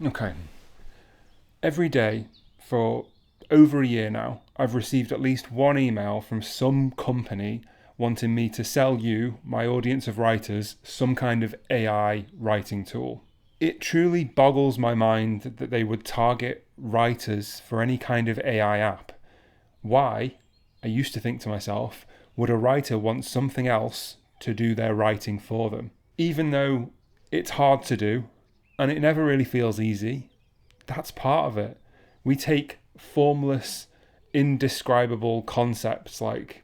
Okay. Every day for over a year now, I've received at least one email from some company wanting me to sell you, my audience of writers, some kind of AI writing tool. It truly boggles my mind that they would target writers for any kind of AI app. Why, I used to think to myself, would a writer want something else to do their writing for them? Even though it's hard to do and it never really feels easy, that's part of it. We take formless, indescribable concepts like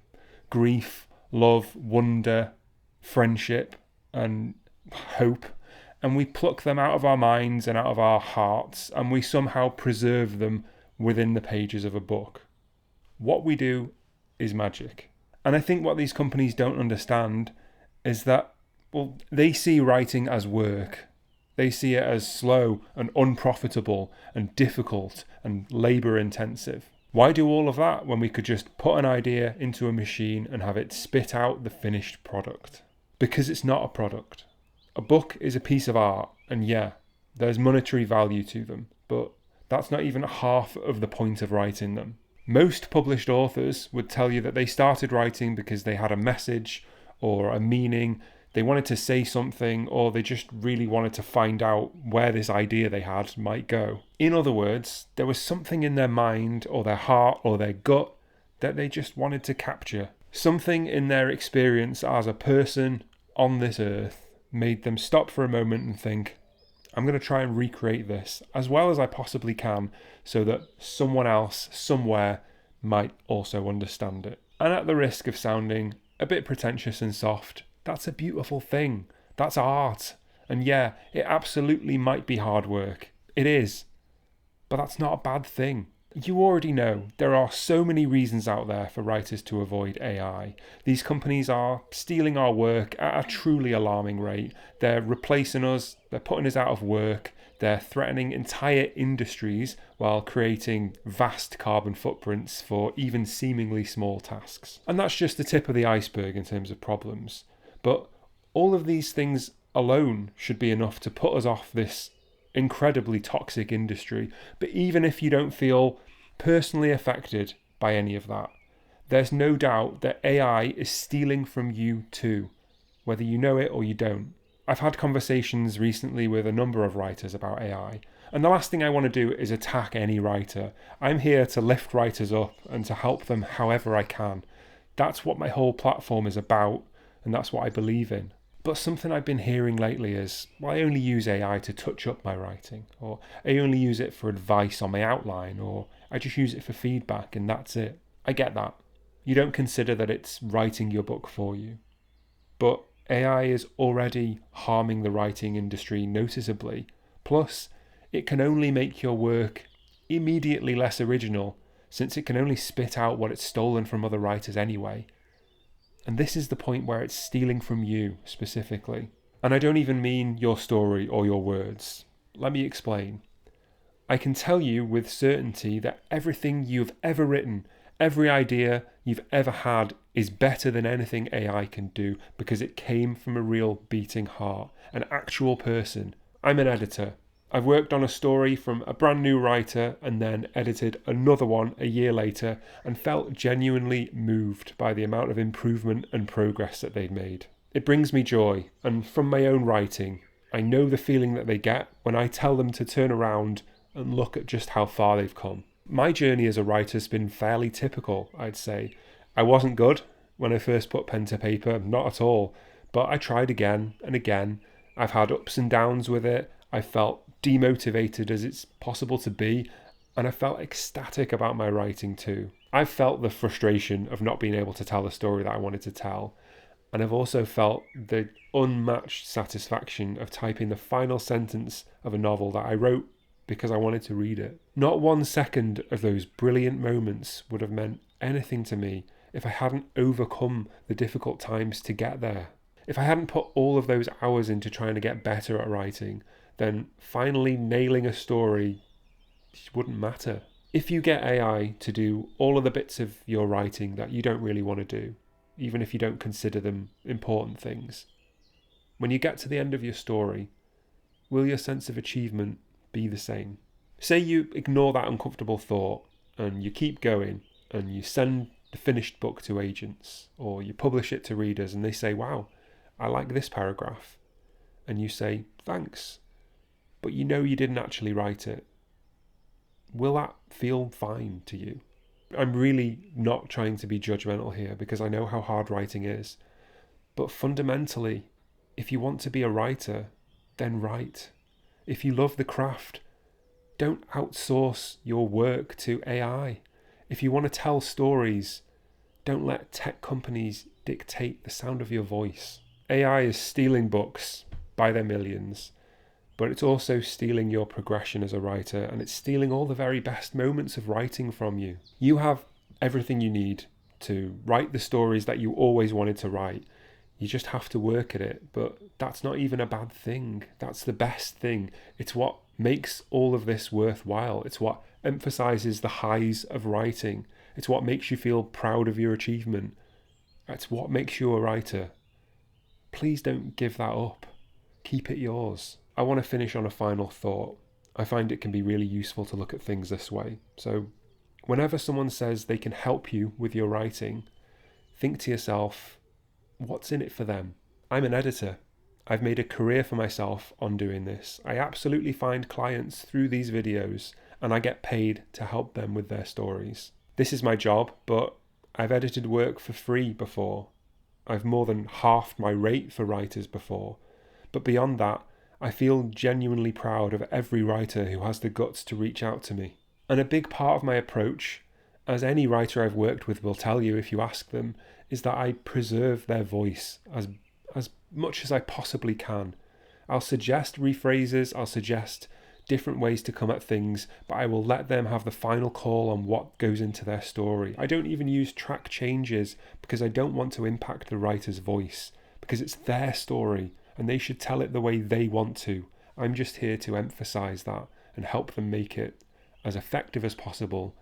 grief, love, wonder, friendship, and hope, and we pluck them out of our minds and out of our hearts, and we somehow preserve them within the pages of a book. What we do is magic. And I think what these companies don't understand is that, well, they see writing as work. They see it as slow and unprofitable and difficult and labour intensive. Why do all of that when we could just put an idea into a machine and have it spit out the finished product? Because it's not a product. A book is a piece of art, and yeah, there's monetary value to them, but that's not even half of the point of writing them. Most published authors would tell you that they started writing because they had a message or a meaning, they wanted to say something, or they just really wanted to find out where this idea they had might go. In other words, there was something in their mind or their heart or their gut that they just wanted to capture. Something in their experience as a person on this earth made them stop for a moment and think, I'm going to try and recreate this as well as I possibly can so that someone else, somewhere, might also understand it. And at the risk of sounding a bit pretentious and soft, that's a beautiful thing. That's art. And yeah, it absolutely might be hard work. It is. But that's not a bad thing. You already know there are so many reasons out there for writers to avoid AI. These companies are stealing our work at a truly alarming rate. They're replacing us, they're putting us out of work, they're threatening entire industries while creating vast carbon footprints for even seemingly small tasks. And that's just the tip of the iceberg in terms of problems. But all of these things alone should be enough to put us off this incredibly toxic industry. But even if you don't feel personally affected by any of that, there's no doubt that AI is stealing from you too, whether you know it or you don't. I've had conversations recently with a number of writers about AI, and the last thing I want to do is attack any writer. I'm here to lift writers up and to help them however I can. That's what my whole platform is about, and that's what I believe in. But something I've been hearing lately is, well, I only use AI to touch up my writing, or I only use it for advice on my outline, or I just use it for feedback and that's it. I get that. You don't consider that it's writing your book for you. But AI is already harming the writing industry noticeably. Plus, it can only make your work immediately less original, since it can only spit out what it's stolen from other writers anyway. And this is the point where it's stealing from you specifically. And I don't even mean your story or your words. Let me explain. I can tell you with certainty that everything you've ever written, every idea you've ever had is better than anything AI can do because it came from a real beating heart, an actual person. I'm an editor. I've worked on a story from a brand new writer and then edited another one a year later and felt genuinely moved by the amount of improvement and progress that they've made. It brings me joy, and from my own writing, I know the feeling that they get when I tell them to turn around and look at just how far they've come. My journey as a writer has been fairly typical, I'd say. I wasn't good when I first put pen to paper, not at all, but I tried again and again. I've had ups and downs with it. I felt demotivated as it's possible to be, and I felt ecstatic about my writing too. I've felt the frustration of not being able to tell the story that I wanted to tell, and I've also felt the unmatched satisfaction of typing the final sentence of a novel that I wrote because I wanted to read it. Not 1 second of those brilliant moments would have meant anything to me if I hadn't overcome the difficult times to get there. If I hadn't put all of those hours into trying to get better at writing, then finally nailing a story wouldn't matter. If you get AI to do all of the bits of your writing that you don't really want to do, even if you don't consider them important things, when you get to the end of your story, will your sense of achievement be the same. Say you ignore that uncomfortable thought and you keep going and you send the finished book to agents, or you publish it to readers and they say, wow, I like this paragraph. And you say, thanks, but you know you didn't actually write it. Will that feel fine to you? I'm really not trying to be judgmental here because I know how hard writing is. But fundamentally, if you want to be a writer, then write. If you love the craft, don't outsource your work to AI. If you want to tell stories, don't let tech companies dictate the sound of your voice. AI is stealing books by their millions, but it's also stealing your progression as a writer, and it's stealing all the very best moments of writing from you. You have everything you need to write the stories that you always wanted to write. You just have to work at it, but that's not even a bad thing. That's the best thing. It's what makes all of this worthwhile. It's what emphasizes the highs of writing. It's what makes you feel proud of your achievement. It's what makes you a writer. Please don't give that up. Keep it yours. I want to finish on a final thought. I find it can be really useful to look at things this way. So whenever someone says they can help you with your writing, think to yourself, what's in it for them? I'm an editor. I've made a career for myself on doing this. I absolutely find clients through these videos and I get paid to help them with their stories. This is my job, but I've edited work for free before. I've more than halved my rate for writers before. But beyond that, I feel genuinely proud of every writer who has the guts to reach out to me. And a big part of my approach, as any writer I've worked with will tell you if you ask them, is that I preserve their voice as much as I possibly can. I'll suggest rephrases, I'll suggest different ways to come at things, but I will let them have the final call on what goes into their story. I don't even use track changes because I don't want to impact the writer's voice, because it's their story and they should tell it the way they want to. I'm just here to emphasize that and help them make it as effective as possible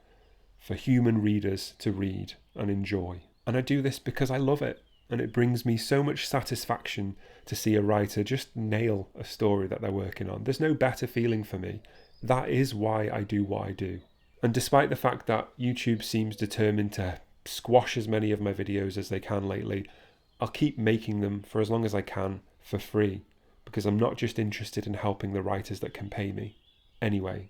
for human readers to read and enjoy. And I do this because I love it. And it brings me so much satisfaction to see a writer just nail a story that they're working on. There's no better feeling for me. That is why I do what I do. And despite the fact that YouTube seems determined to squash as many of my videos as they can lately, I'll keep making them for as long as I can for free, because I'm not just interested in helping the writers that can pay me. Anyway,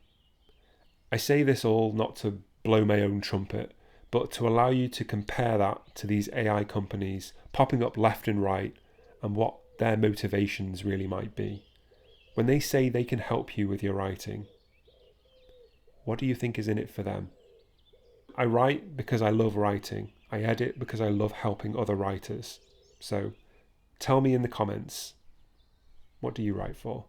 I say this all not to blow my own trumpet, but to allow you to compare that to these AI companies popping up left and right and what their motivations really might be. When they say they can help you with your writing, what do you think is in it for them? I write because I love writing. I edit because I love helping other writers. So tell me in the comments, what do you write for?